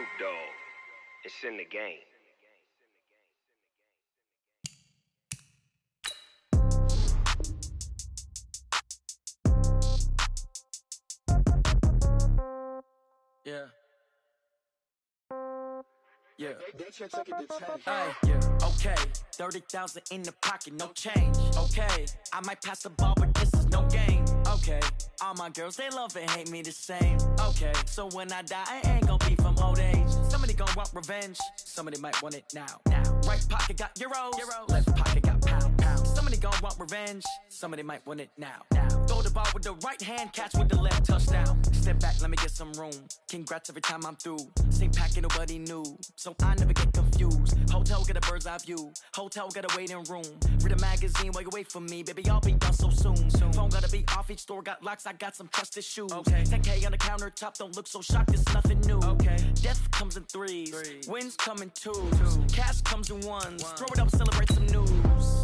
Snoop Dogg. It's in the game. Yeah. Yeah. Hey, yeah. Okay. 30,000 in the pocket, no change. Okay. I might pass the ball, but this is no game. Okay. All my girls, they love and hate me the same. Okay. So when I die, I ain't gon' be from old age. Somebody gon' want revenge. Somebody might want it now. Right pocket got euros. Left pocket got pound. Somebody gon' want revenge. Somebody might want it now. Throw the ball with the right hand, catch with the left, touchdown. Step back, let me get some room. Congrats every time I'm through. Same packet, nobody knew, so I never get confused. Hotel get a bird's eye view. Hotel got a waiting room. Read a magazine while you wait for me, baby. I'll be done so soon. Phone gotta be off. Each store got locks. I got some trusted shoes. 10K on the countertop. Don't look so shocked. It's nothing new. Death comes in threes. Wins come in twos. Cash comes in ones. Throw it up, celebrate some news.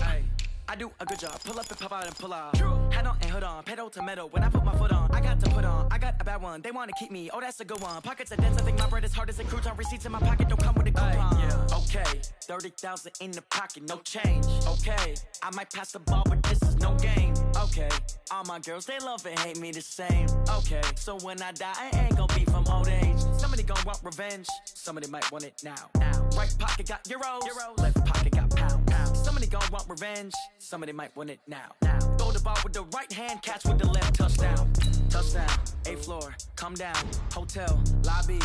I do a good job. Pull up and pop out and pull out. Head on and hood on. Pedal to metal. When I put my foot on, I got to put on. I got a bad one. They want to keep me. Oh, that's a good one. Pockets are dense. I think my bread is hard as a crouton. Receipts in my pocket don't come with a coupon. Okay. 30,000 in the pocket. No change. Okay. I might pass the ball, but this is no game. Okay. All my girls, they love and hate me the same. Okay. So when I die, I ain't gon' be from old age. Somebody gon' want revenge. Somebody might want it now. Right pocket got euros. Left pocket got pound. Somebody gon' want revenge. Somebody might want it now. Throw the ball with the right hand, catch with the left, touchdown. Touchdown, 8th floor, come down. Hotel, lobby.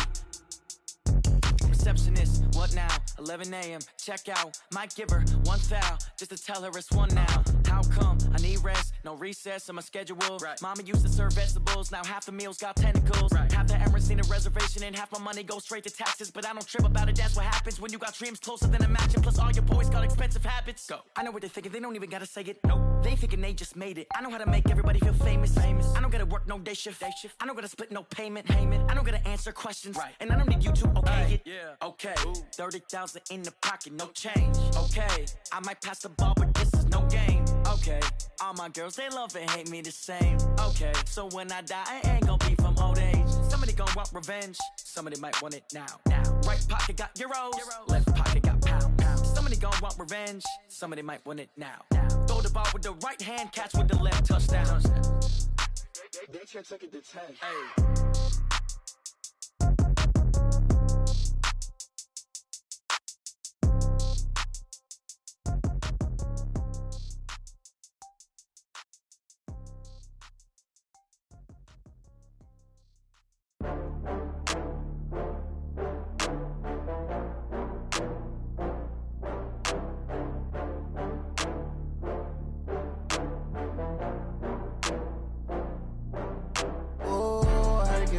Receptionist, what now? 11 a.m., check out. Might give her one foul, just to tell her it's one now. How come? I need rest, no recess in my schedule. Mama used to serve vegetables, now half the meals got tentacles. Half the Emirates need a reservation and half my money goes straight to taxes. But I don't trip about it, that's what happens when you got dreams closer than a match. And plus all your boys got expensive habits. Go. I know what they're thinking, they don't even gotta say it. Nope. They thinking they just made it. I know how to make everybody feel famous. I don't gotta work no day shift. I don't gotta split no payment. I don't gotta answer questions. And I don't need you to okay it. Okay, 30,000 in the pocket, no change. Okay, I might pass the ball, but this is no game. Okay, all my girls, they love and hate me the same. Okay, so when I die, I ain't gon' be from old age. Somebody gon' want revenge. Somebody might want it now. Right pocket got euros. Left pocket got pound. Somebody gon' want revenge. Somebody might want it now. Throw the ball with the right hand, catch with the left, touchdown. They can't take it to 10. Hey.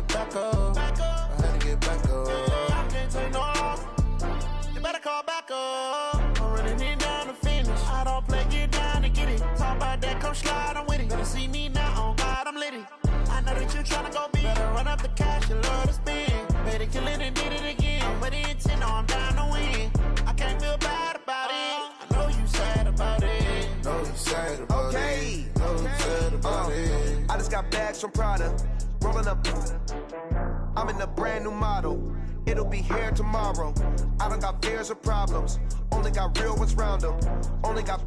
Back up. I had to get back up. I can't take no loss. You better call back up. I'm running it down to finish. I don't play, get down to get it. Talk about that, come slide, I'm with it. Better see me now, on God, I'm litty. I know that you tryna go big. Better run up the cash, you love to spend. Better kill it and did it again. I'm with the intent, no, I'm down to win. I can't feel bad about it. I know you sad about it. Know you sad about it. Know you sad about it. I just got bags from Prada. Rolling up, I'm in a brand new model. It'll be here tomorrow. I don't got fears or problems. Only got real ones round them. Only got.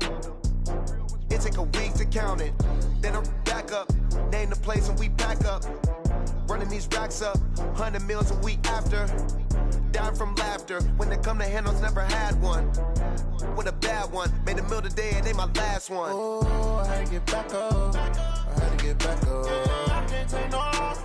It take a week to count it. Then I'm back up. Name the place and we back up. Running these racks up. 100 meals a week after. Dying from laughter. When it come to handles, never had one. With a bad one. Made a meal today and they my last one. Oh, I had to get back up. I had to get back up. I can't take no loss.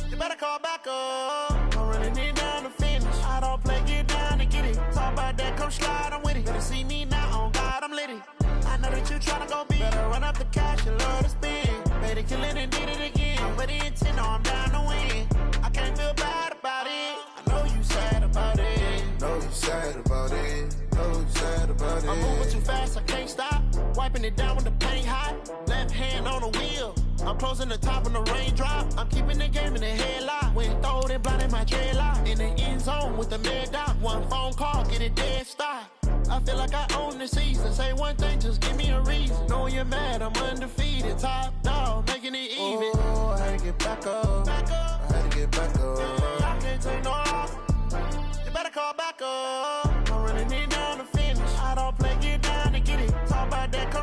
You better call back up. I'm running it down to finish. I don't play, get down to get it. Talk about that, come slide, I'm with it. Better see me now, on God, I'm litty. I know that you tryna go big. Better run up the cash, you love to spend. Better kill it and did it again. I'm with the intent, no, I'm down to win. I can't feel bad about it. I know you sad about it. Know you sad about it. Know you sad about it. I'm moving too fast, I can't stop. Wiping it down with the paint hot. Left hand on the wheel. I'm closing the top on the raindrop. I'm keeping the game in the headlock. When throwed and blinded my dreadlock. In the end zone with the mad dot. One phone call, get it dead stop. I feel like I own the season. Say one thing, just give me a reason. Knowing you're mad, I'm undefeated. Top dog, making it even. Oh, I had to get back up. I had to get back up. I can't take no loss.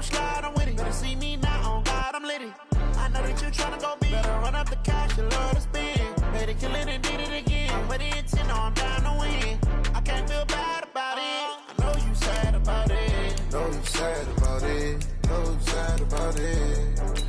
slide, I'm with it. Better see me now, on God, I'm litty. I know that you tryna go big. Better run up the cash, you love to spend. Made it, kill it, and did it again. With the intent, I'm down to win. I can't feel bad about it. I know you sad about it. Know you sad about it. Know you sad about it.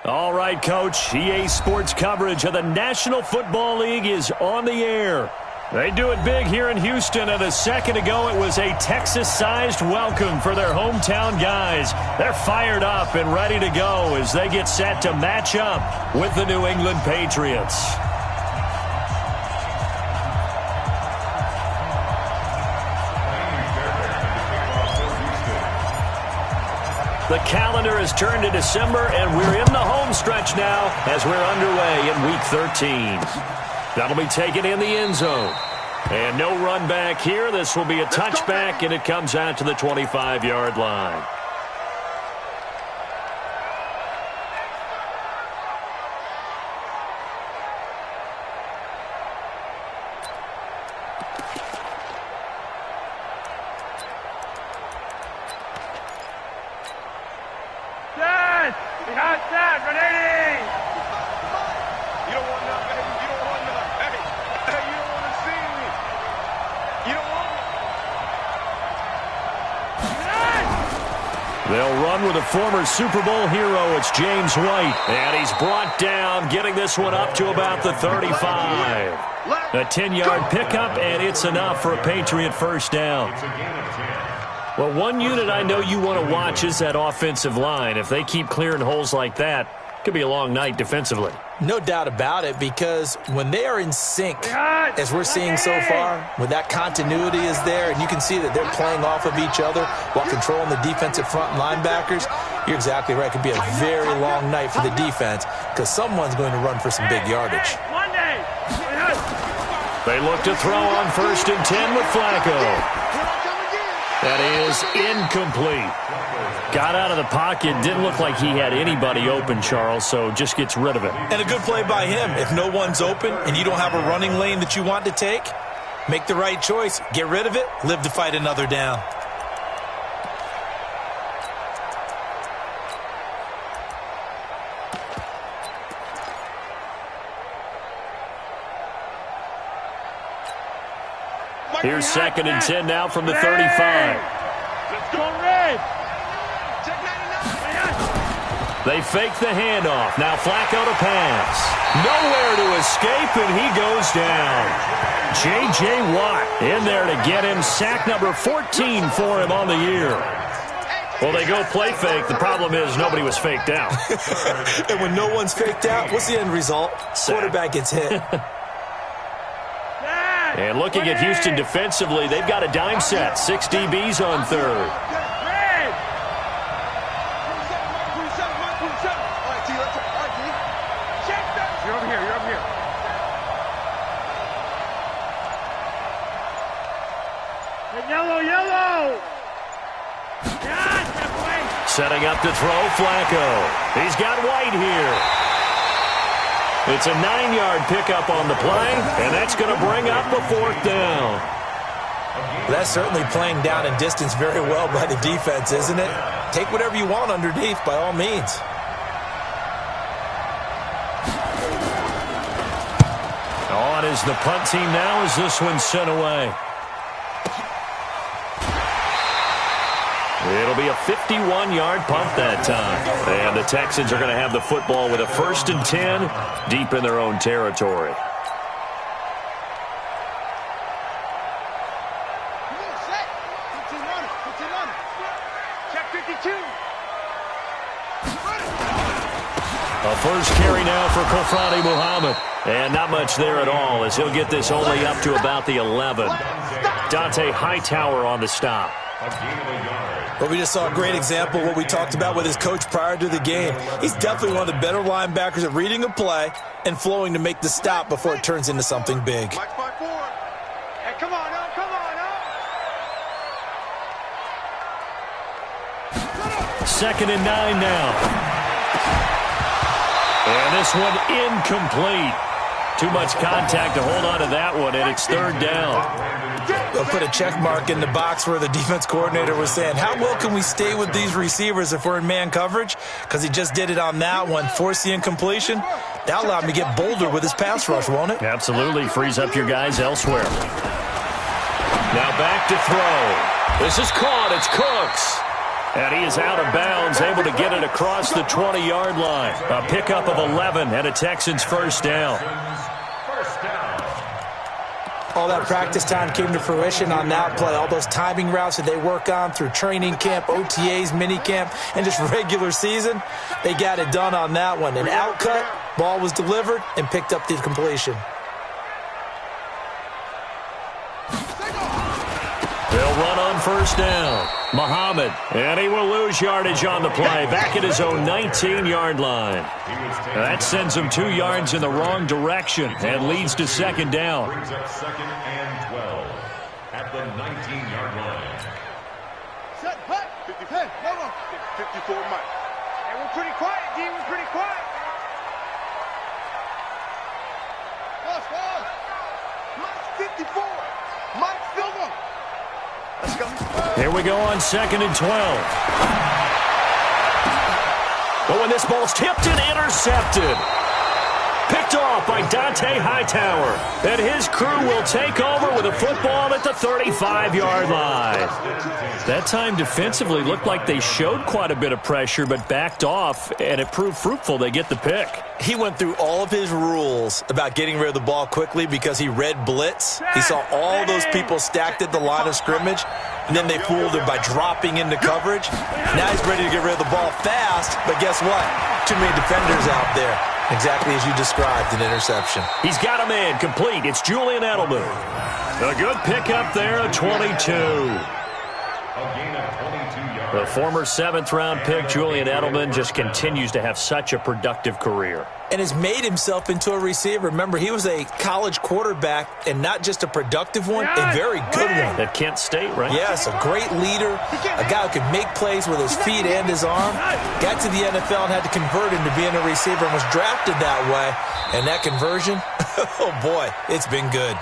All right, Coach, EA Sports coverage of the National Football League is on the air. They do it big here in Houston, and a second ago it was a Texas-sized welcome for their hometown guys. They're fired up and ready to go as they get set to match up with the New England Patriots. The calendar has turned to December, and we're in the home stretch now as we're underway in Week 13. That'll be taken in the end zone. And no run back here. This will be a touchback, and it comes out to the 25-yard line. They'll run with a former Super Bowl hero. It's James White. And he's brought down, getting this one up to about the 35. A 10-yard pickup, and it's enough for a Patriot first down. Well, one unit I know you want to watch is that offensive line. If they keep clearing holes like that, it could be a long night defensively. No doubt about it, because when they are in sync, as we're seeing so far, when that continuity is there and you can see that they're playing off of each other while controlling the defensive front linebackers, you're exactly right. It could be a very long night for the defense because someone's going to run for some big yardage. They look to throw on 1st and 10 with Flacco. That is incomplete. Got out of the pocket. Didn't look like he had anybody open, Charles, so just gets rid of it. And a good play by him. If no one's open and you don't have a running lane that you want to take, make the right choice. Get rid of it. Live to fight another down. Here's 2nd and 10 now from the 35. Let's go, Red. They fake the handoff. Now Flacco to pass. Nowhere to escape, and he goes down. J.J. Watt in there to get him. Sack number 14 for him on the year. Well, they go play fake. The problem is nobody was faked out. And when no one's faked out, what's the end result? Quarterback gets hit. And looking at Houston defensively, they've got a dime set. 6 DBs on 3rd. Yellow! Setting up to throw, Flacco. He's got White here. It's a 9-yard pickup on the play, and that's going to bring up a 4th down. That's certainly playing down and distance very well by the defense, isn't it? Take whatever you want underneath, by all means. On is the punt team now as this one's sent away. It'll be a 51-yard punt that time. And the Texans are going to have the football with a 1st and 10 deep in their own territory. A first carry now for Kofrani Muhammad. And not much there at all, as he'll get this only up to about the 11. Dante Hightower on the stop. Well, we just saw a great example of what we talked about with his coach prior to the game. He's definitely one of the better linebackers at reading a play and flowing to make the stop before it turns into something big. Hey, come on, up, come on, up. 2nd and 9 now. And this one incomplete. Too much contact to hold on to that one, and it's 3rd down. They'll put a check mark in the box where the defense coordinator was saying, how well can we stay with these receivers if we're in man coverage? Because he just did it on that one, forced the incompletion. That allowed him to get bolder with his pass rush, won't it? Absolutely. Frees up your guys elsewhere. Now back to throw. This is caught. It's Cooks. And he is out of bounds, able to get it across the 20-yard line. A pickup of 11 and a Texans first down. All that practice time came to fruition on that play. All those timing routes that they work on through training camp, OTAs, minicamp, and just regular season, they got it done on that one. An outcut, ball was delivered, and picked up the completion. They'll run on first down. Muhammad, and he will lose yardage on the play, back at his own 19-yard line. That sends him 2 yards in the wrong direction and leads to 2nd down. Brings up 2nd and 12 at the 19-yard line. Set, hut, 54, Mike. Hey, we're pretty quiet, D. We're pretty quiet. Boss. Mike's 54. Mike's still on. Let's go. Here we go on 2nd and 12. But when this ball's tipped and intercepted. Picked off by Dante Hightower. And his crew will take over with a football at the 35-yard line. That time defensively looked like they showed quite a bit of pressure but backed off, and it proved fruitful. They get the pick. He went through all of his rules about getting rid of the ball quickly because he read blitz. He saw all those people stacked at the line of scrimmage, and then they fooled him by dropping into coverage. Now he's ready to get rid of the ball fast, but guess what? Too many defenders out there. Exactly as you described, an interception. He's got a man complete. It's Julian Edelman. A good pickup there, a 22. The former 7th-round pick, Julian Edelman, just continues to have such a productive career. And has made himself into a receiver. Remember, he was a college quarterback, and not just a productive one, a very good one. At Kent State, right? Yes, a great leader, a guy who could make plays with his feet and his arm. Got to the NFL and had to convert into being a receiver and was drafted that way. And that conversion, oh boy, it's been good.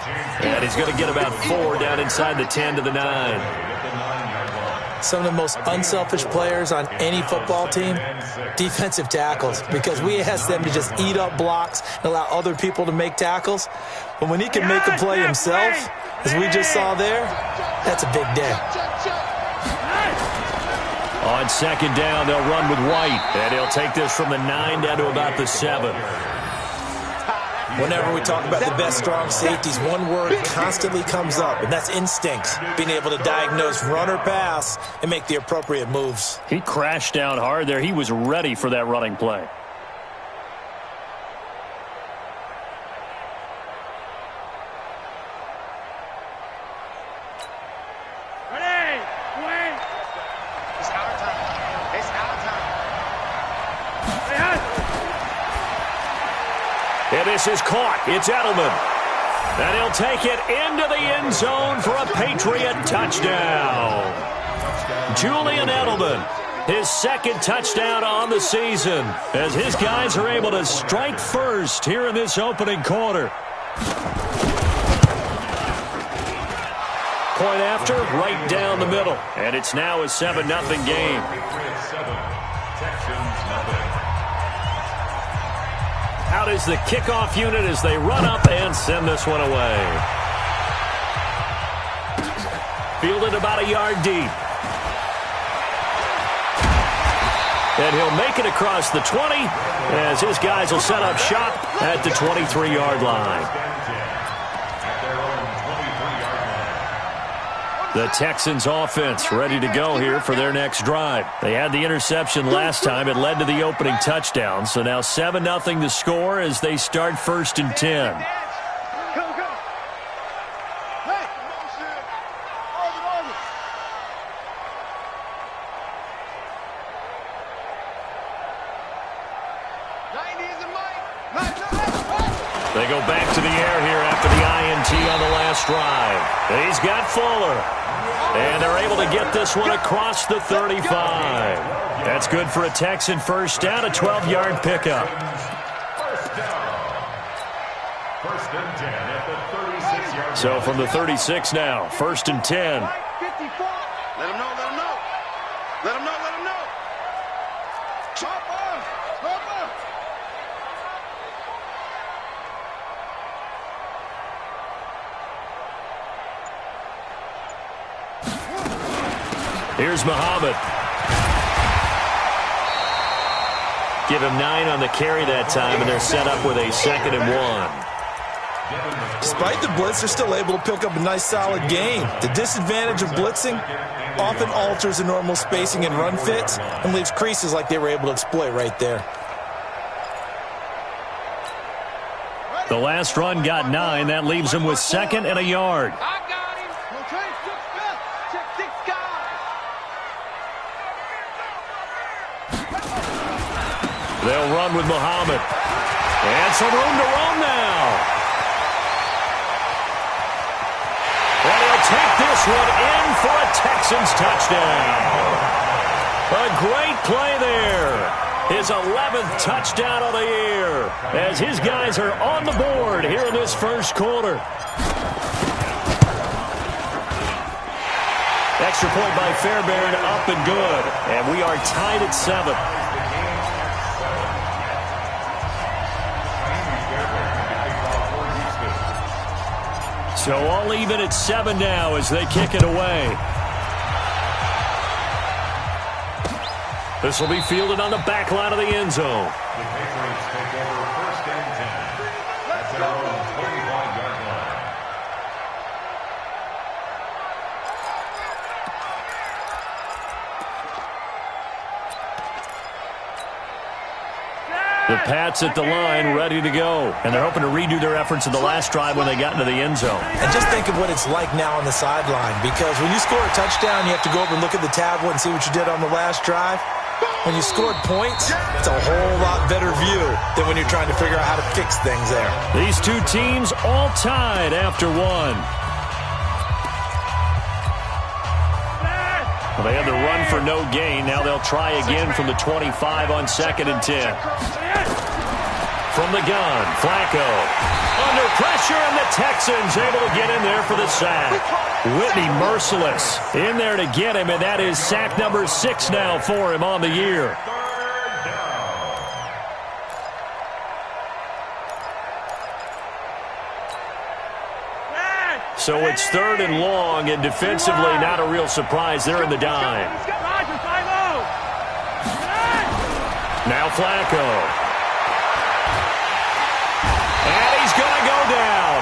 And he's going to get about 4 down inside the 10 to the 9. Some of the most unselfish players on any football team, defensive tackles, because we ask them to just eat up blocks and allow other people to make tackles. But when he can make a play himself, as we just saw there, that's a big day. On 2nd down, they'll run with White, and he'll take this from the 9 down to about the 7. Whenever we talk about the best strong safeties, one word constantly comes up, and that's instincts. Being able to diagnose run or pass and make the appropriate moves. He crashed down hard there. He was ready for that running play. Ready, wait. It's our time. It's our time. And this is caught. It's Edelman. And he'll take it into the end zone for a Patriot touchdown. Julian Edelman, his 2nd touchdown on the season, as his guys are able to strike first here in this opening quarter. Point after, right down the middle. And it's now a 7-0 game. Out is the kickoff unit as they run up and send this one away. Fielded about a yard deep. And he'll make it across the 20 as his guys will set up shop at the 23-yard line. The Texans offense ready to go here for their next drive. They had the interception last time. It led to the opening touchdown. So now 7-0 to score as they start 1st and 10. They go back to the air here after the INT on the last drive. He's got Fuller. And they're able to get this one across the 35. That's good for a Texan first down, a 12-yard pickup. First and 10 at the 36-yard line. So from the 36 now, 1st and 10. Let him know, let him know. Let him know, let him know. Chop off, chop off. Here's Muhammad. Give him 9 on the carry that time, and they're set up with a 2nd and 1. Despite the blitz, they're still able to pick up a nice, solid gain. The disadvantage of blitzing often alters the normal spacing and run fits and leaves creases like they were able to exploit right there. The last run got 9. That leaves him with 2nd and a yard. They'll run with Muhammad. And some room to roam now. And he'll take this one in for a Texans touchdown. A great play there. His 11th touchdown of the year as his guys are on the board here in this first quarter. Extra point by Fairbairn, up and good. And we are tied at 7. So all even at 7 now as they kick it away. This will be fielded on the back line of the end zone. The Patriots take over 1st and 10 at their own 25-yard line. The Pats at the line, ready to go. And they're hoping to redo their efforts in the last drive when they got into the end zone. And just think of what it's like now on the sideline, because when you score a touchdown, you have to go over and look at the tablet and see what you did on the last drive. When you scored points, it's a whole lot better view than when you're trying to figure out how to fix things there. These two teams all tied after 1. Well, they had the run for no gain. Now they'll try again from the 25 on 2nd and 10. From the gun, Flacco. Under pressure, and the Texans able to get in there for the sack. Whitney merciless in there to get him, and that is sack number 6 now for him on the year. So it's 3rd and long, and defensively not a real surprise. They're in the dime. Now Flacco. And he's going to go down.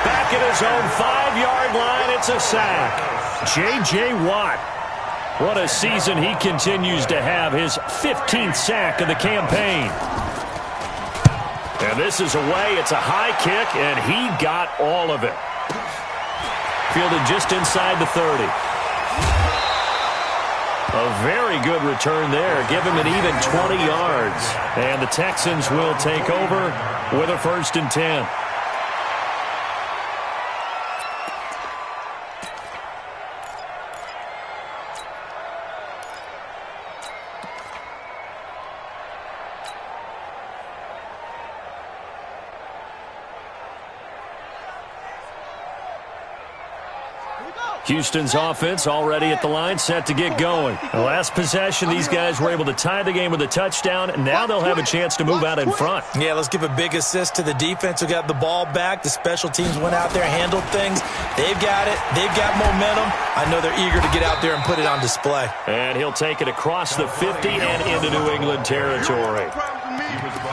Back at his own 5-yard line, it's a sack. J.J. Watt. What a season he continues to have. His 15th sack of the campaign. And this is away. It's a high kick, and he got all of it. Fielded just inside the 30. A very good return there. Give him an even 20 yards. And the Texans will take over with a 1st and 10. Houston's offense already at the line, set to get going. The last possession, these guys were able to tie the game with a touchdown, and now they'll have a chance to move out in front. Yeah, let's give a big assist to the defense who got the ball back. The special teams went out there, handled things. They've got it. They've got momentum. I know they're eager to get out there and put it on display. And he'll take it across the 50 and into New England territory.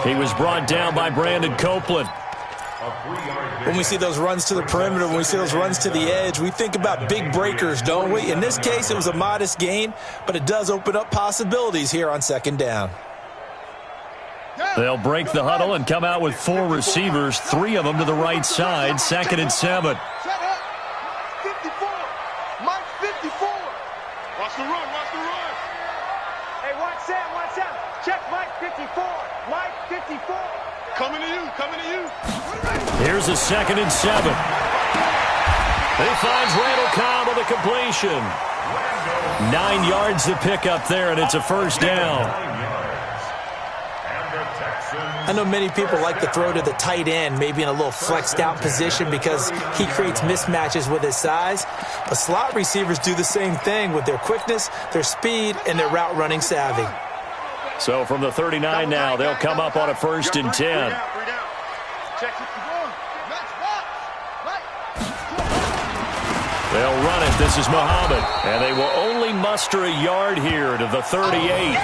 He was brought down by Brandon Copeland. A 3-yard When we see those runs to the perimeter, when we see those runs to the edge, we think about big breakers, don't we? In this case, it was a modest gain, but it does open up possibilities here on second down. They'll break the huddle and come out with 4 receivers, 3 of them to the right side, 2nd and 7. Shut up. 54. Mike 54. Watch the run. Watch the run. Hey, watch Sam. Watch Sam. Check Mike 54. Mike 54. Coming to you. Coming to you. Here's a 2nd and 7. He finds Randall Cobb with a completion. 9 yards to pick up there, and it's a first down. I know many people like to throw to the tight end, maybe in a little flexed out position because he creates mismatches with his size. But slot receivers do the same thing with their quickness, their speed, and their route running savvy. So from the 39 now, they'll come up on a 1st and 10. They'll run it. This is Muhammad. And they will only muster a yard here to the 38.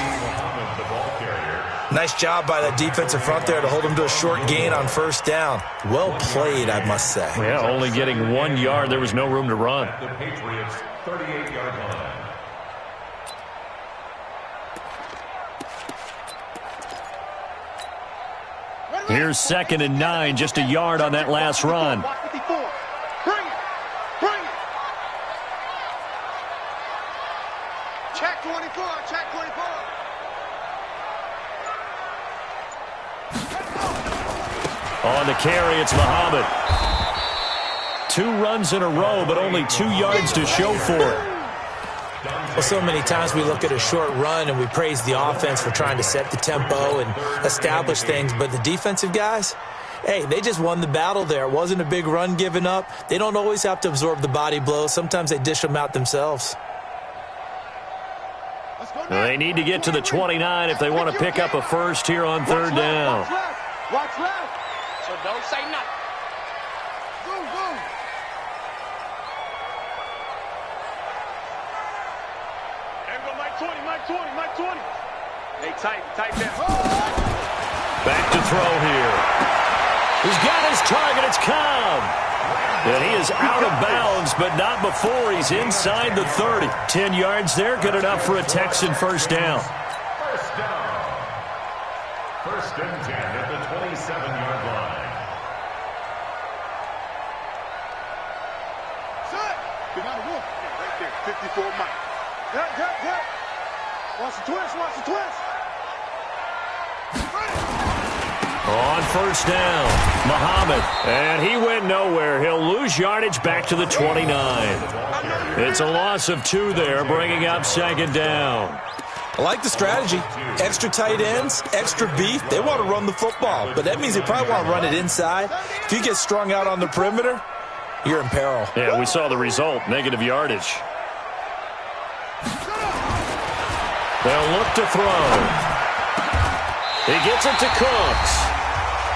Nice job by the defensive front there to hold him to a short gain on 1st down. Well played, I must say. Yeah, only getting 1 yard. There was no room to run. The Patriots' 38-yard line. Here's 2nd and 9, just a yard on that last run. Bring it. Bring it. Check 24. Check 24. On the carry, it's Muhammad. 2 runs in a row, but only 2 yards to show for it. Well, so many times we look at a short run and we praise the offense for trying to set the tempo and establish things, but the defensive guys, hey, they just won the battle there. It wasn't a big run given up. They don't always have to absorb the body blows. Sometimes they dish them out themselves. They need to get to the 29 if they want to pick up a first here on 3rd down. Watch left. So don't say nothing. Boom, boom. There we go, Mike 20, Mike 20, Mike 20. Hey, tight down. Back to throw here. He's got his target. It's Cobb. And he is out of bounds, but not before he's inside the 30. 10 yards there, good enough for a Texan first down. First down. 1st and 10 at the 27-yard line. Set. Get out of work. Right there, 54 Mike. Good. Watch the twist, watch the twist. On 1st down, Muhammad. And he went nowhere. He'll lose yardage back to the 29. It's a loss of 2 there, bringing up 2nd down. I like the strategy. Extra tight ends, extra beef. They want to run the football, but that means they probably want to run it inside. If you get strung out on the perimeter, you're in peril. Yeah, we saw the result, negative yardage. They'll look to throw. He gets it to Cooks.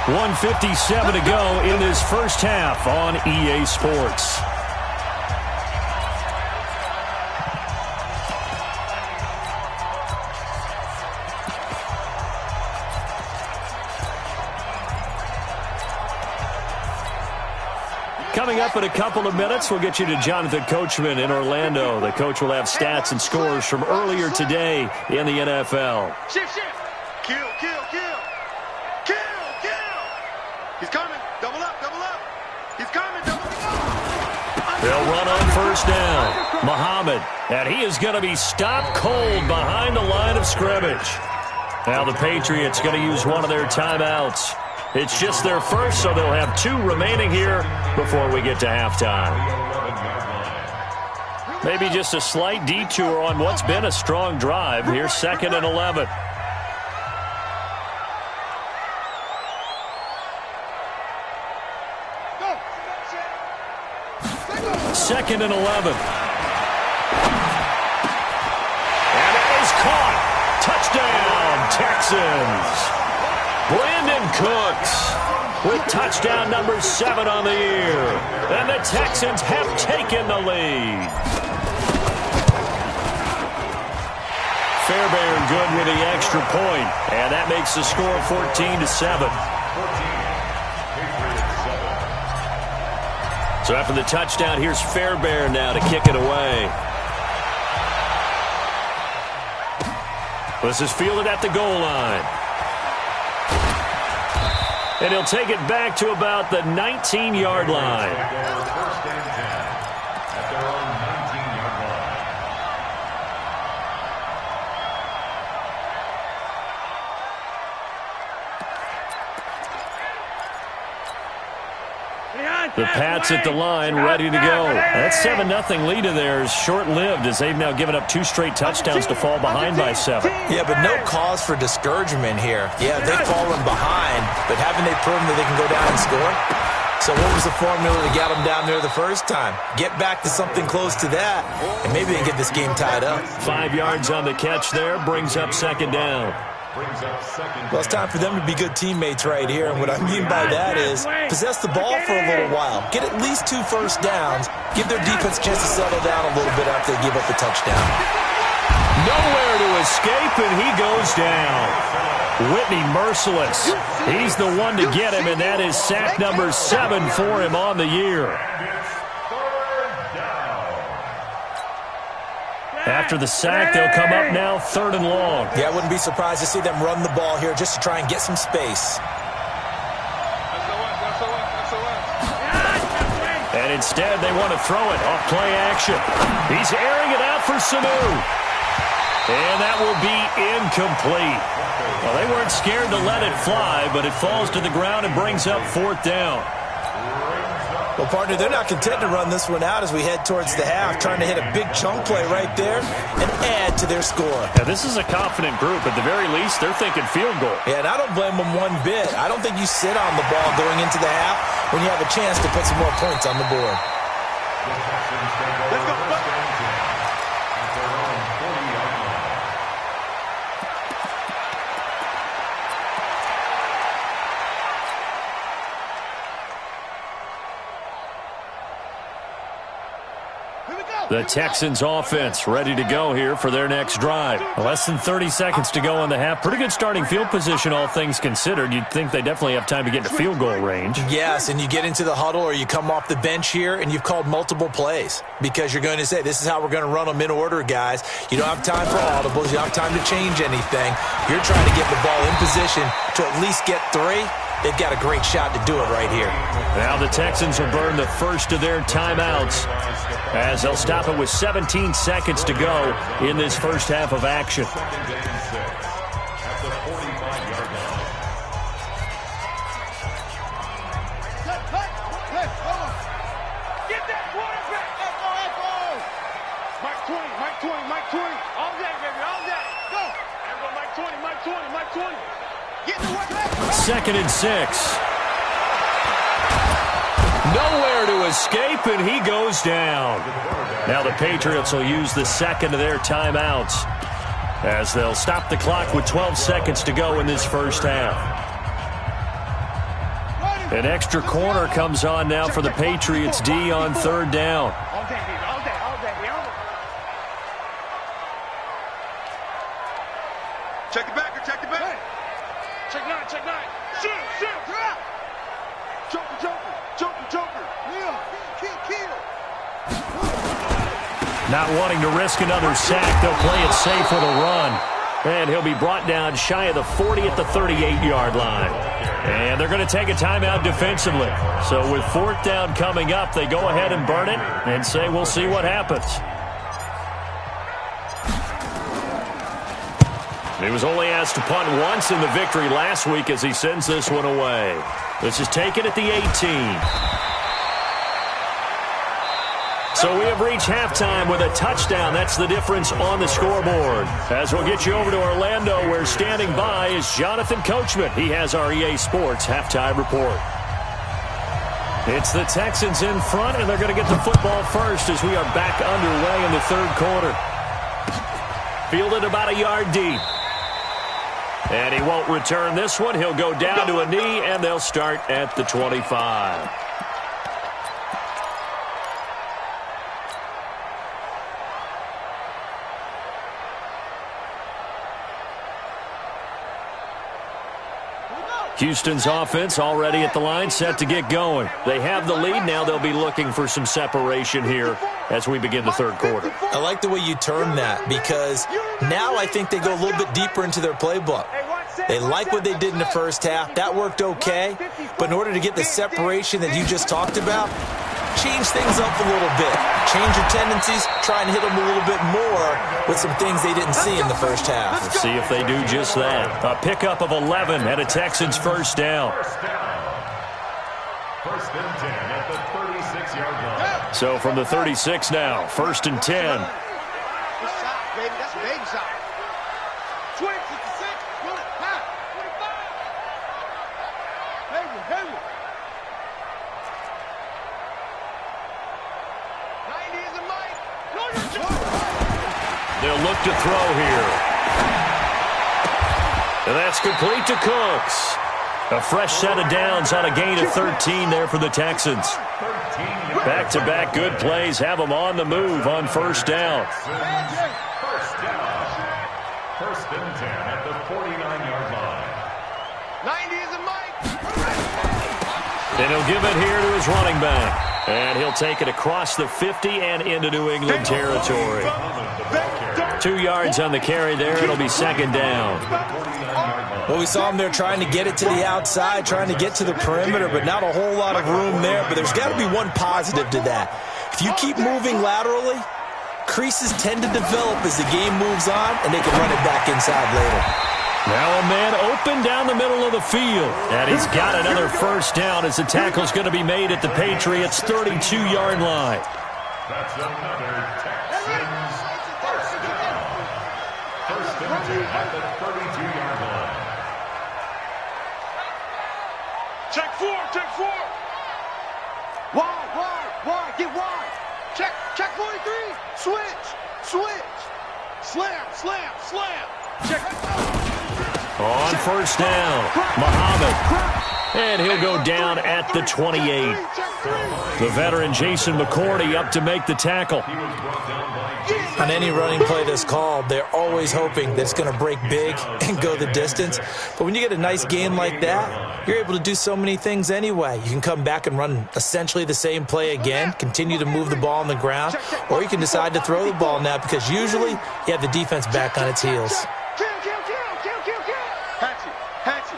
1:57 to go in this first half on EA Sports. Coming up in a couple of minutes, we'll get you to Jonathan Coachman in Orlando. The coach will have stats and scores from earlier today in the NFL. Shift. Kill. He's coming. Double up. He's coming. Double up. They'll run on 1st down. Muhammad, and he is going to be stopped cold behind the line of scrimmage. Now the Patriots going to use one of their timeouts. It's just their first, so they'll have 2 remaining here before we get to halftime. Maybe just a slight detour on what's been a strong drive. Here's 2nd and 11. Second and 11. And it is caught. Touchdown, Texans. Brandon Cooks with touchdown number 7 on the year. And the Texans have taken the lead. Fairbairn good with the extra point. And that makes the score 14-7. So after the touchdown, here's Fairbairn now to kick it away. This is fielded at the goal line. And he'll take it back to about the 19-yard line. First and 10 at their own 19-yard line. The Pats at the line, ready to go. That 7-0 lead of theirs short-lived as they've now given up 2 straight touchdowns to fall behind by 7. Yeah, but no cause for discouragement here. Yeah, they've fallen behind, but haven't they proven that they can go down and score? So what was the formula to get them down there the first time? Get back to something close to that, and maybe they can get this game tied up. 5 yards on the catch there, brings up second down. Well, it's time for them to be good teammates right here, and what I mean by that is possess the ball for a little while, get at least 2 first downs, give their defense a chance to settle down a little bit after they give up a touchdown. Nowhere to escape, and he goes down. Whitney merciless. He's the one to get him, and that is sack number 7 for him on the year. After the sack, they'll come up now 3rd and long. Yeah, I wouldn't be surprised to see them run the ball here just to try and get some space. And instead, they want to throw it off play action. He's airing it out for Sanu. And that will be incomplete. Well, they weren't scared to let it fly, but it falls to the ground and brings up 4th down. Well, partner, they're not content to run this one out as we head towards the half, trying to hit a big chunk play right there and add to their score. Yeah, this is a confident group. At the very least, they're thinking field goal. Yeah, and I don't blame them one bit. I don't think you sit on the ball going into the half when you have a chance to put some more points on the board. Let's go. The Texans offense ready to go here for their next drive. Less than 30 seconds to go in the half. Pretty good starting field position, all things considered. You'd think they definitely have time to get to field goal range. Yes, and you get into the huddle or you come off the bench here and you've called multiple plays because you're going to say, this is how we're going to run them in order, guys. You don't have time for audibles. You don't have time to change anything. You're trying to get the ball in position to at least get 3. They've got a great shot to do it right here. Now the Texans will burn the first of their timeouts as they'll stop it with 17 seconds to go in this first half of action. At the 45-yard line. Get that quarterback! Echo! Mike 20. All day, baby, all day. Go! There go Mike 20. Get the work. 2nd and 6. Nowhere to escape, and he goes down. Now the Patriots will use the second of their timeouts as they'll stop the clock with 12 seconds to go in this first half. An extra corner comes on now for the Patriots D on 3rd down. All day, baby, all day. Check it back. Check 9. Shoot. Joker. Kill. Not wanting to risk another sack, they'll play it safe with a run. And he'll be brought down shy of the 40 at the 38-yard line. And they're going to take a timeout defensively. So with 4th down coming up, they go ahead and burn it and say we'll see what happens. He was only asked to punt once in the victory last week as he sends this one away. This is taken at the 18. So we have reached halftime with a touchdown. That's the difference on the scoreboard. As we'll get you over to Orlando, where standing by is Jonathan Coachman. He has our EA Sports halftime report. It's the Texans in front, and they're going to get the football first as we are back underway in the 3rd quarter. Fielded about a yard deep. And he won't return this one. He'll go down to a knee, and they'll start at the 25. Houston's offense already at the line, set to get going. They have the lead. Now they'll be looking for some separation here as we begin the third quarter. I like the way you term that, because now I think they go a little bit deeper into their playbook. They like what they did in the first half. That worked okay. But in order to get the separation that you just talked about, change things up a little bit. Change your tendencies, try and hit them a little bit more with some things they didn't see in the first half. Let's see if they do just that. A pickup of 11 and a Texans first down. First and 10 at the 36-yard line. So from the 36 now, first and 10. Good shot, baby. That's a baby shot. 20, 56, pull it, high, 25. Heavy. 90 is a mic. No, you're joking. They'll look to throw here. And that's complete to Cooks. A fresh set of downs on a gain of 13 there for the Texans. Back-to-back good plays have them on the move on first down. First and 10 at the 49-yard line. 90 is a mic. And he'll give it here to his running back. And he'll take it across the 50 and into New England territory. 2 yards on the carry there. It'll be second down. Well, we saw him there trying to get it to the outside, trying to get to the perimeter, but not a whole lot of room there. But there's got to be one positive to that. If you keep moving laterally, creases tend to develop as the game moves on, and they can run it back inside later. Now a man open down the middle of the field. And he's got another first down as the tackle's going to be made at the Patriots' 32-yard line. That's another Texans first down. First and 10 at the 32-yard line. Check four. Wide, get wide. Check 43. Switch. Slam. Check. On first down, Muhammad. And he'll go down at the 28. The veteran Jason McCourty up to make the tackle. On any running play that's called, they're always hoping that it's going to break big and go the distance. But when you get a nice game like that, you're able to do so many things anyway. You can come back and run essentially the same play again, continue to move the ball on the ground, or you can decide to throw the ball now because usually you have the defense back on its heels. Hatchet.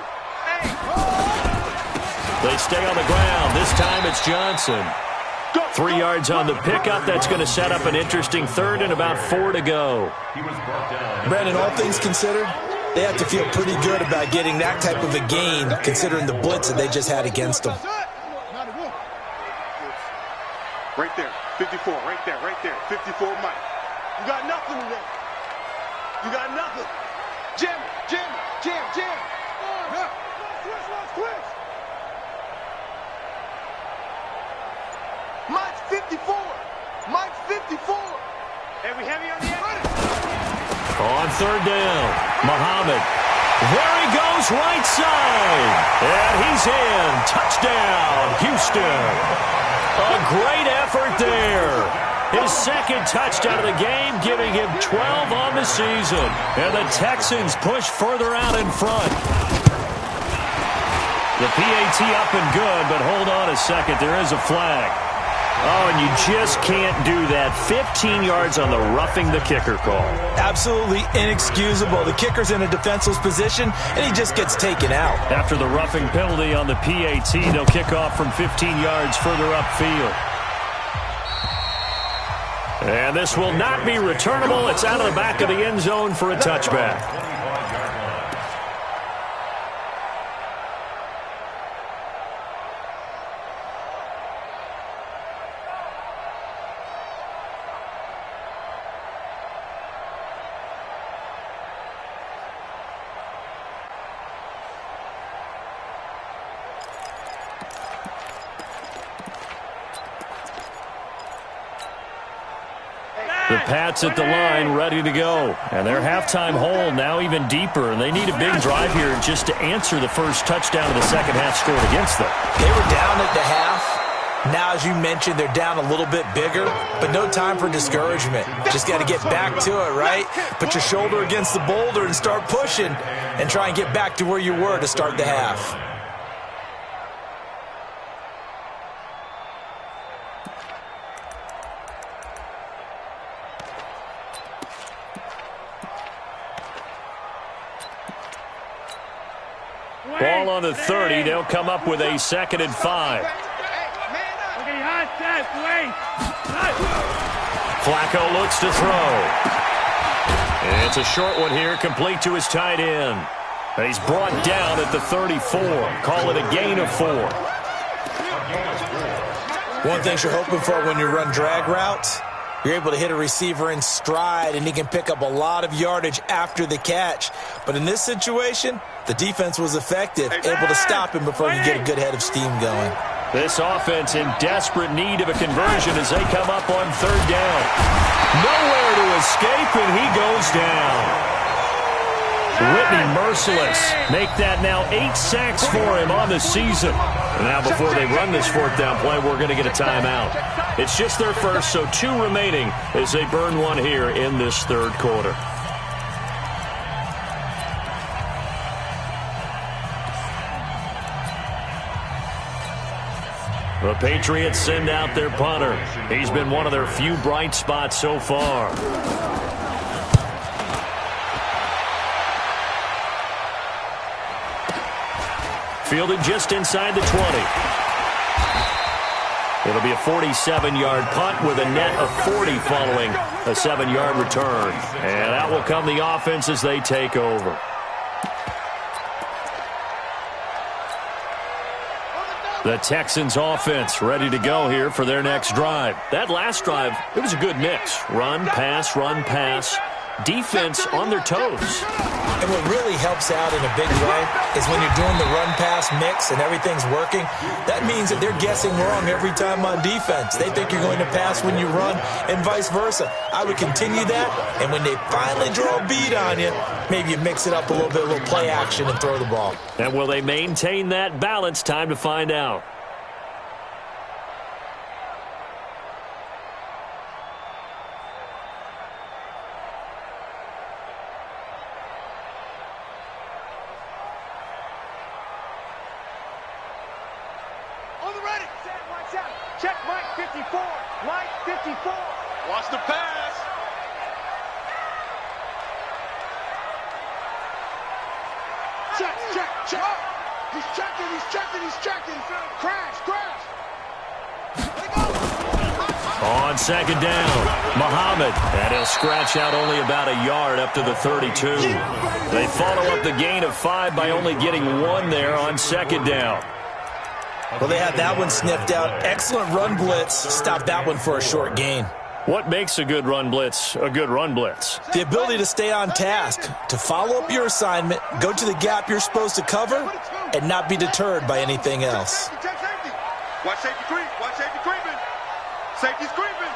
They stay on the ground. This time it's Johnson. 3 yards on the pickup. That's going to set up an interesting third and about 4 to go. Brandon, all things considered, they have to feel pretty good about getting that type of a gain considering the blitz that they just had against them. Right there, 54, right there, 54 Mike. You got nothing today. You got nothing. Jam. Twist. Mike's 54. Heavy on the end. On third down, Muhammad. There he goes, right side. And he's in. Touchdown, Houston. A great effort there. His second touchdown of the game, giving him 12 on the season. And the Texans push further out in front. The PAT up and good, but hold on a second. There is a flag. Oh, and you just can't do that. 15 yards on the roughing the kicker call. Absolutely inexcusable. The kicker's in a defenseless position, and he just gets taken out. After the roughing penalty on the PAT, they'll kick off from 15 yards further upfield. And this will not be returnable. It's out of the back of the end zone for a touchback. The Pats at the line, ready to go. And their halftime hole now even deeper, and they need a big drive here just to answer the first touchdown of the second half scored against them. They were down at the half. Now, as you mentioned, they're down a little bit bigger, but no time for discouragement. Just got to get back to it, right? Put your shoulder against the boulder and start pushing and try and get back to where you were to start the half. Ball on the 30. They'll come up with a 2nd and 5. Flacco looks to throw. And it's a short one here, complete to his tight end. He's brought down at the 34. Call it a gain of 4. One thing you're hoping for when you run drag routes, you're able to hit a receiver in stride, and he can pick up a lot of yardage after the catch. But in this situation, the defense was effective, able to stop him before he could get a good head of steam going. This offense in desperate need of a conversion as they come up on 3rd down. Nowhere to escape, and he goes down. Whitney merciless. Make that now 8 sacks for him on the season. And now before they run this 4th down play, we're going to get a timeout. It's just their first, so 2 remaining as they burn one here in this 3rd quarter. The Patriots send out their punter. He's been one of their few bright spots so far. Fielded just inside the 20. It'll be a 47-yard punt with a net of 40 following a 7-yard return. And out will come the offense as they take over. The Texans offense ready to go here for their next drive. That last drive, it was a good mix. Run, pass, defense on their toes. And what really helps out in a big way is when you're doing the run-pass mix and everything's working, that means that they're guessing wrong every time on defense. They think you're going to pass when you run and vice versa. I would continue that, and when they finally draw a beat on you, maybe you mix it up a little bit, a little play action and throw the ball. And will they maintain that balance? Time to find out. Check Mike 54. Mike 54. Watch the pass. Check. He's checking. Crash. On 2nd down, Muhammad, and he'll scratch out only about a yard up to the 32. They follow up the gain of 5 by only getting 1 there on 2nd down. Well, they had that one sniffed out. Excellent run blitz. Stop that one for a short gain. What makes a good run blitz a good run blitz? The ability to stay on task, to follow up your assignment, go to the gap you're supposed to cover, and not be deterred by anything else. Watch safety creeping. Safety's creeping.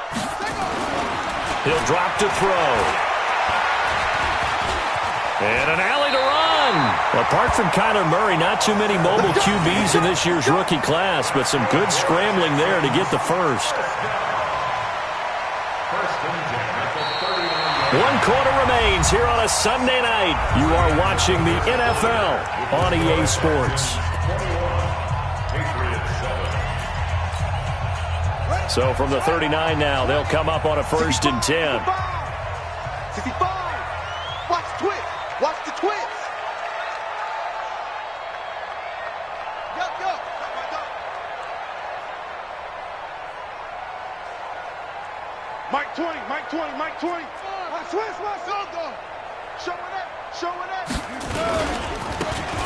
He'll drop to throw. And an alley to run. Apart from Kyler Murray, not too many mobile QBs in this year's rookie class, but some good scrambling there to get the first. 1 quarter remains here on a Sunday night. You are watching the NFL on EA Sports. So from the 39 now, they'll come up on a 1st and 10. 65. Watch the twist. Go. Mike 20. Showing up.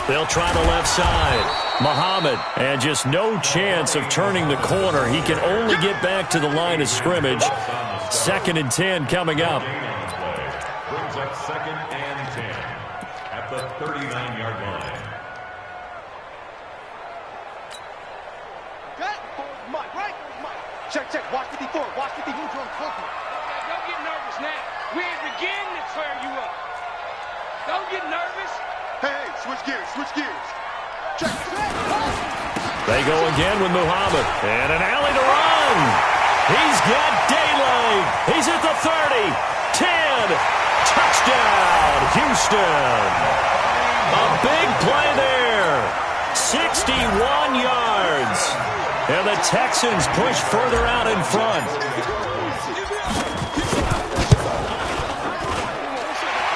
They'll try the left side. Muhammad, and just no chance of turning the corner. He can only get back to the line of scrimmage. 2nd and 10 coming up. Brings up 2nd and 10 at the 39-yard line. Check. Watch 54. Don't get nervous now. We ain't beginning to tear you up. Don't get nervous. Hey, switch gears. Check. They go again with Muhammad. And an alley to run. He's got daylight. He's at the 30. 10. Touchdown, Houston. A big play there. 61 yards. And the Texans push further out in front.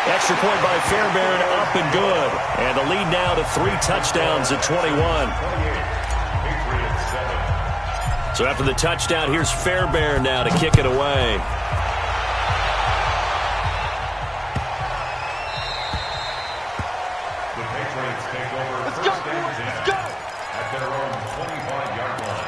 Extra point by Fairbairn, up and good. And the lead now to 3 touchdowns at 21. So after the touchdown, here's Fairbairn now to kick it away. The Patriots take over first and 10 at their own 25-yard line.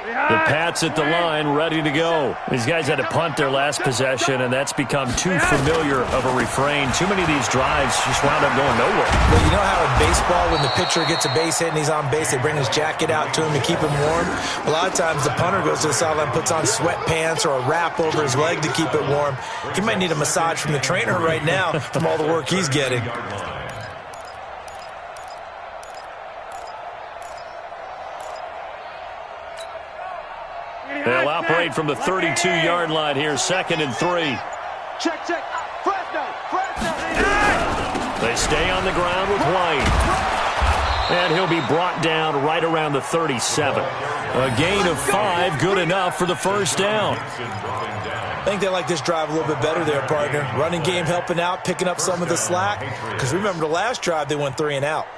The Pats at the line, ready to go. These guys had to punt their last possession, and that's become too familiar of a refrain. Too many of these drives just wound up going nowhere. Well, you know how in baseball, when the pitcher gets a base hit and he's on base, they bring his jacket out to him to keep him warm? A lot of times the punter goes to the sideline, puts on sweatpants or a wrap over his leg to keep it warm. He might need a massage from the trainer right now from all the work he's getting. They'll operate from the 32-yard line here, 2nd and 3. Check. Fresno. They stay on the ground with White. And he'll be brought down right around the 37. A gain of 5, good enough for the first down. I think they like this drive a little bit better there, partner. Running game helping out, picking up some of the slack. Because remember the last drive, they went 3 and out.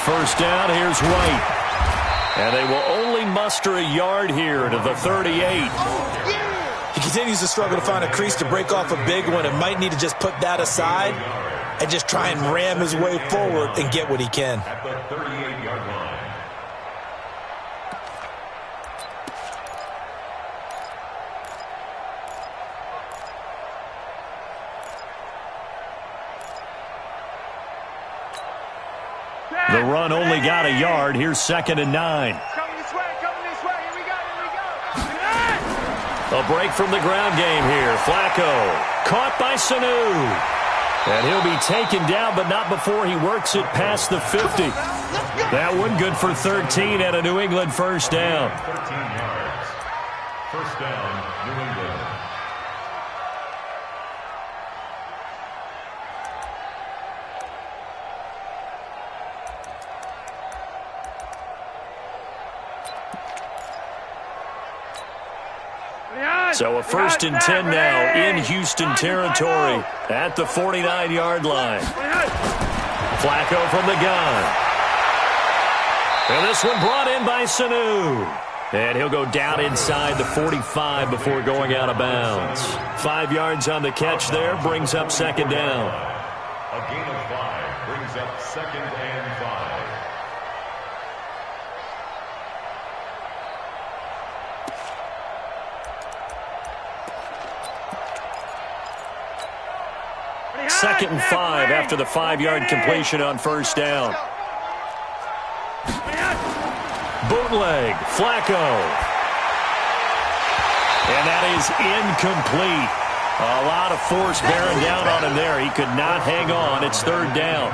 First down, here's White. And they will only muster a yard here to the 38. He continues to struggle to find a crease to break off a big one and might need to just put that aside and just try and ram his way forward and get what he can. At the 38-yard line. The run only got a yard. Here's 2nd and 9. Coming this way. Here we go. A break from the ground game here. Flacco caught by Sanu. And he'll be taken down, but not before he works it past the 50. That one good for 13 and a New England first down. 13 yards. First down, New England. So a 1st and 10 now in Houston territory at the 49-yard line. Flacco from the gun. And this one brought in by Sanu. And he'll go down inside the 45 before going out of bounds. 5 yards on the catch there, brings up 2nd down. A gain of 5 brings up 2nd and 5. Second and 5 after the 5-yard completion on first down. Bootleg, Flacco. And that is incomplete. A lot of force bearing down on him there. He could not hang on. It's 3rd down.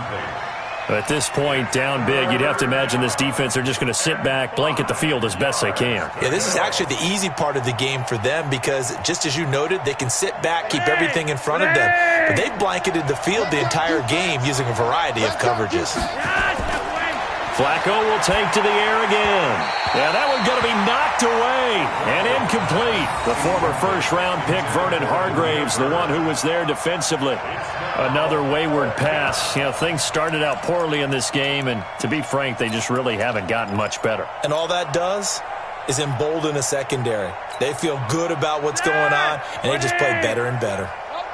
At this point, down big, you'd have to imagine this defense, they're just going to sit back, blanket the field as best they can. Yeah, this is actually the easy part of the game for them because, just as you noted, they can sit back, keep everything in front of them. But they've blanketed the field the entire game using a variety of coverages. Flacco will take to the air again. Yeah, that one's going to be knocked away and incomplete. The former first-round pick, Vernon Hargraves, the one who was there defensively. Another wayward pass. You know, things started out poorly in this game, and to be frank, they just really haven't gotten much better. And all that does is embolden a secondary. They feel good about what's going on, and they just play better and better.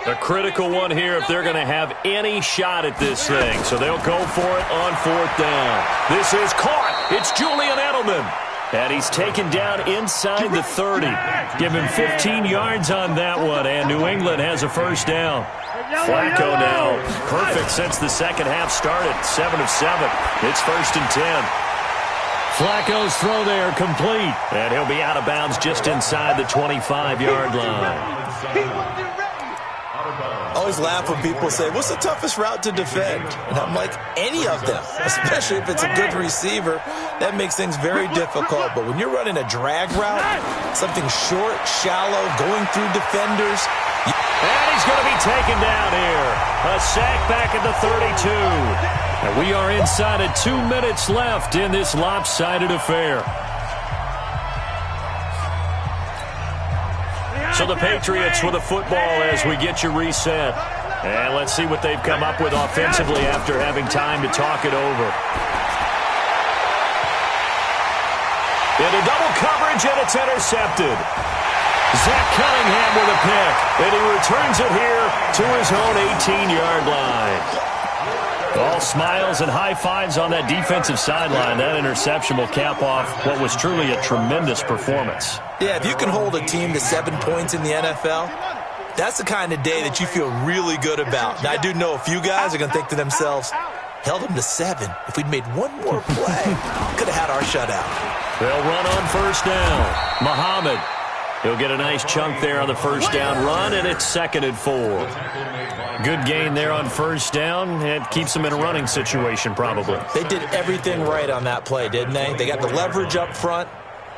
A critical one here if they're going to have any shot at this thing. So they'll go for it on 4th down. This is caught. It's Julian Edelman. And he's taken down inside the 30. Give him 15 yards on that one, and New England has a first down. Flacco now, perfect since the second half started, 7 of 7. It's 1st and 10. Flacco's throw there complete, and he'll be out of bounds just inside the 25-yard line. I always laugh when people say, what's the toughest route to defend? And I'm like, any of them, especially if it's a good receiver. That makes things very difficult. But when you're running a drag route, something short, shallow, going through defenders. And he's going to be taken down here. A sack back at the 32. And we are inside of 2 minutes left in this lopsided affair. So the Patriots with a football as we get you reset. And let's see what they've come up with offensively after having time to talk it over. Into double coverage, and it's intercepted. Zach Cunningham with a pick, and he returns it here to his own 18-yard line. All smiles and high fives on that defensive sideline. That interception will cap off what was truly a tremendous performance. Yeah, if you can hold a team to 7 points in the NFL, that's the kind of day that you feel really good about. Now, I do know a few guys are going to think to themselves, held them to 7. If we'd made one more play, could have had our shutout. They'll run on first down. Muhammad. He'll get a nice chunk there on the first down run, and it's 2nd and 4. Good gain there on first down. It keeps them in a running situation, probably. They did everything right on that play, didn't they? They got the leverage up front,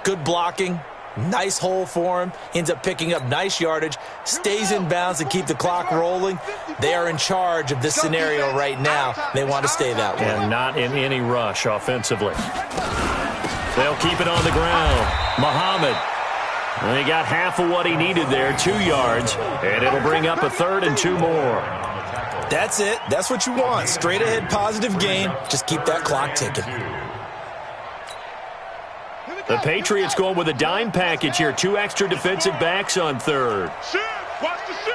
good blocking, nice hole for him, ends up picking up nice yardage, stays in bounds to keep the clock rolling. They are in charge of this scenario right now. They want to stay that way. And not in any rush offensively. They'll keep it on the ground. Muhammad. And he got half of what he needed there, 2 yards, and it'll bring up a 3rd and 2 more. That's it. That's what you want. Straight ahead positive gain. Just keep that clock ticking. The Patriots going with a dime package here. 2 extra defensive backs on 3rd. Watch the shit.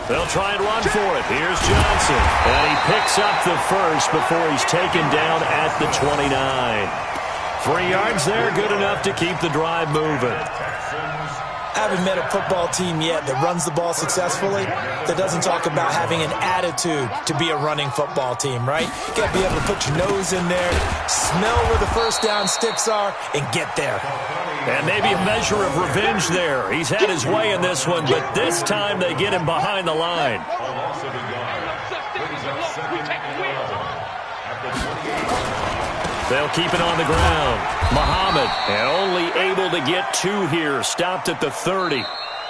They'll try and run for it. Here's Johnson. And he picks up the first before he's taken down at the 29. 3 yards there, good enough to keep the drive moving. I haven't met a football team yet that runs the ball successfully that doesn't talk about having an attitude to be a running football team, right? You got to be able to put your nose in there, smell where the first down sticks are, and get there. And maybe a measure of revenge there. He's had his way in this one, but this time they get him behind the line. They'll keep it on the ground. Muhammad, and only able to get 2 here. Stopped at the 30.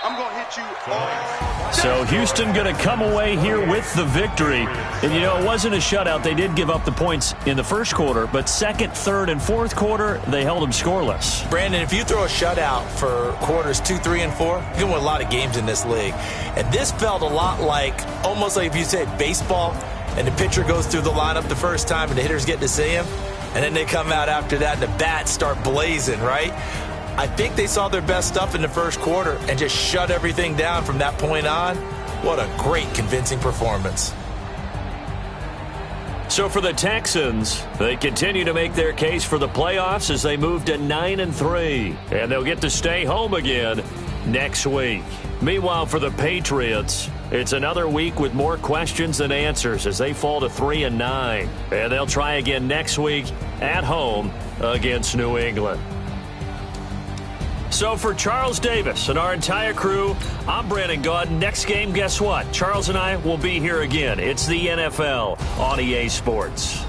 I'm going to hit you all. So Houston going to come away here with the victory. And, you know, it wasn't a shutout. They did give up the points in the first quarter, but 2nd, 3rd, and 4th quarter, they held them scoreless. Brandon, if you throw a shutout for quarters 2, 3, and 4, you can win a lot of games in this league. And this felt a lot like, almost like if you say baseball, and the pitcher goes through the lineup the first time and the hitters get to see him, and then they come out after that and the bats start blazing, right? I think they saw their best stuff in the first quarter and just shut everything down from that point on. What a great, convincing performance. So for the Texans, they continue to make their case for the playoffs as they move to 9-3, and they'll get to stay home again next week. Meanwhile, for the Patriots, it's another week with more questions than answers as they fall to 3-9, and they'll try again next week at home against New England. So for Charles Davis and our entire crew, I'm Brandon Gaudin. Next game, guess what? Charles and I will be here again. It's the NFL on EA Sports.